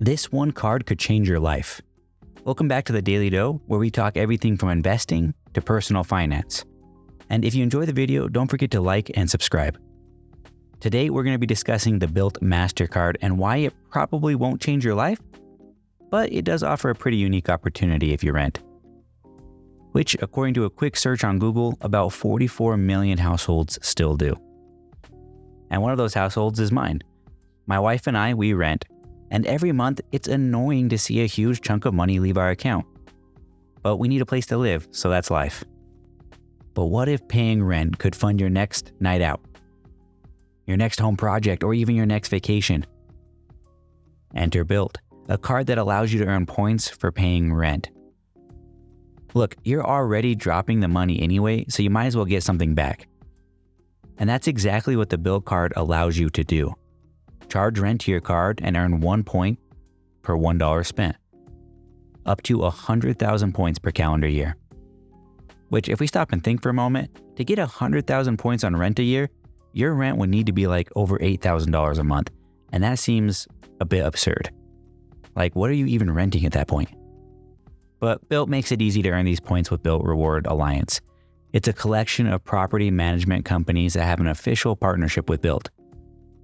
This one card could change your life. Welcome back to the Daily Dough, where we talk everything from investing to personal finance. And if you enjoy the video, don't forget to like and subscribe. Today, we're going to be discussing the Bilt Mastercard and why it probably won't change your life, but it does offer a pretty unique opportunity if you rent. Which, according to a quick search on Google, about 44 million households still do. And one of those households is mine. My wife and I, we rent. And every month, it's annoying to see a huge chunk of money leave our account. But we need a place to live, so that's life. But what if paying rent could fund your next night out, your next home project, or even your next vacation? Enter Bilt, a card that allows you to earn points for paying rent. Look, you're already dropping the money anyway, so you might as well get something back. And that's exactly what the Bilt card allows you to do. Charge rent to your card and earn 1 point per $1 spent. Up to 100,000 points per calendar year. Which, if we stop and think for a moment, to get 100,000 points on rent a year, your rent would need to be like over $8,000 a month. And that seems a bit absurd. Like, what are you even renting at that point? But Bilt makes it easy to earn these points with Bilt Reward Alliance. It's a collection of property management companies that have an official partnership with Bilt.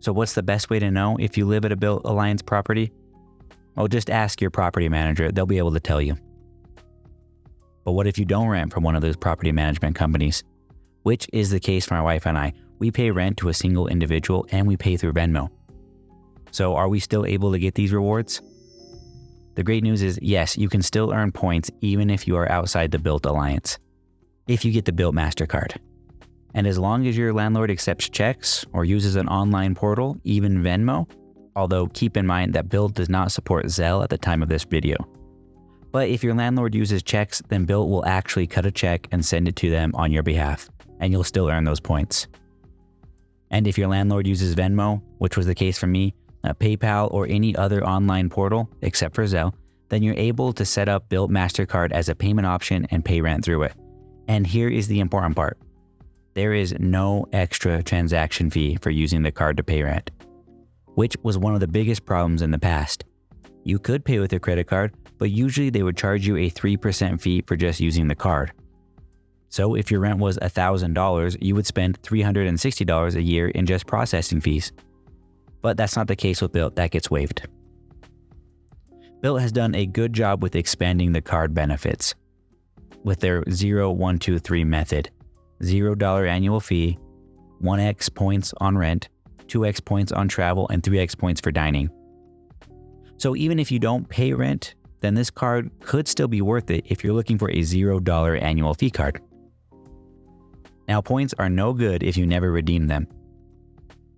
So what's the best way to know if you live at a Bilt Alliance property? Well, just ask your property manager. They'll be able to tell you. But what if you don't rent from one of those property management companies? Which is the case for my wife and I. We pay rent to a single individual and we pay through Venmo. So are we still able to get these rewards? The great news is, yes, you can still earn points even if you are outside the Bilt Alliance, if you get the Bilt Mastercard. And as long as your landlord accepts checks or uses an online portal, even Venmo, although keep in mind that Bilt does not support Zelle at the time of this video. But if your landlord uses checks, then Bilt will actually cut a check and send it to them on your behalf, and you'll still earn those points. And if your landlord uses Venmo, which was the case for me, PayPal, or any other online portal, except for Zelle, then you're able to set up Bilt Mastercard as a payment option and pay rent through it. And here is the important part. There is no extra transaction fee for using the card to pay rent, which was one of the biggest problems in the past. You could pay with your credit card, but usually they would charge you a 3% fee for just using the card. So if your rent was $1,000, you would spend $360 a year in just processing fees. But that's not the case with Bilt. That gets waived. Bilt has done a good job with expanding the card benefits with their 0, 1, 2, 3 method. $0 annual fee, 1x points on rent, 2x points on travel, and 3x points for dining. So even if you don't pay rent, then this card could still be worth it if you're looking for a $0 annual fee card. Now, points are no good if you never redeem them.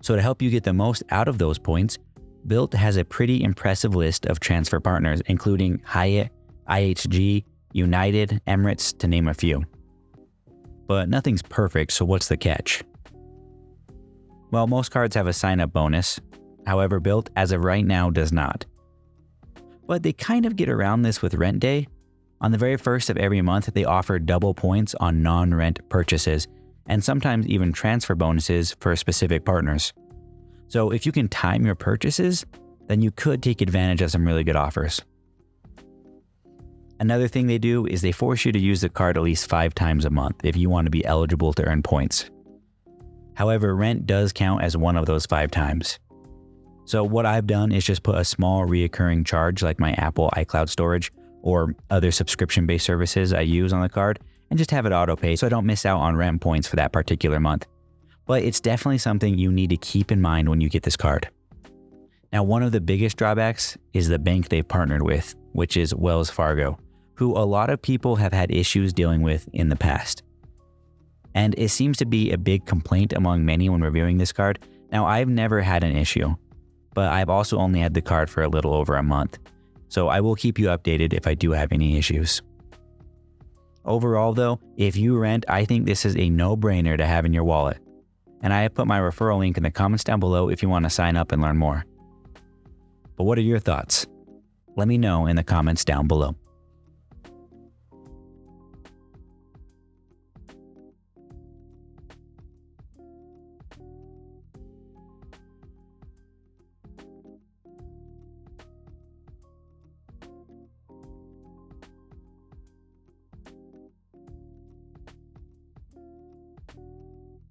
So to help you get the most out of those points, Bilt has a pretty impressive list of transfer partners, including Hyatt, IHG, United, Emirates, to name a few. But nothing's perfect, so what's the catch? Well, most cards have a sign-up bonus. However, Bilt, as of right now, does not. But they kind of get around this with Rent Day. On the very first of every month, they offer double points on non-rent purchases, and sometimes even transfer bonuses for specific partners. So if you can time your purchases, then you could take advantage of some really good offers. Another thing they do is they force you to use the card at least 5 times a month if you want to be eligible to earn points. However, rent does count as one of those 5 times. So what I've done is just put a small reoccurring charge like my Apple iCloud storage or other subscription-based services I use on the card and just have it auto-pay so I don't miss out on rent points for that particular month. But it's definitely something you need to keep in mind when you get this card. Now, one of the biggest drawbacks is the bank they've partnered with, which is Wells Fargo, who a lot of people have had issues dealing with in the past. And it seems to be a big complaint among many when reviewing this card. Now, I've never had an issue, but I've also only had the card for a little over a month. So I will keep you updated if I do have any issues. Overall though, if you rent, I think this is a no-brainer to have in your wallet. And I have put my referral link in the comments down below if you want to sign up and learn more. But what are your thoughts? Let me know in the comments down below.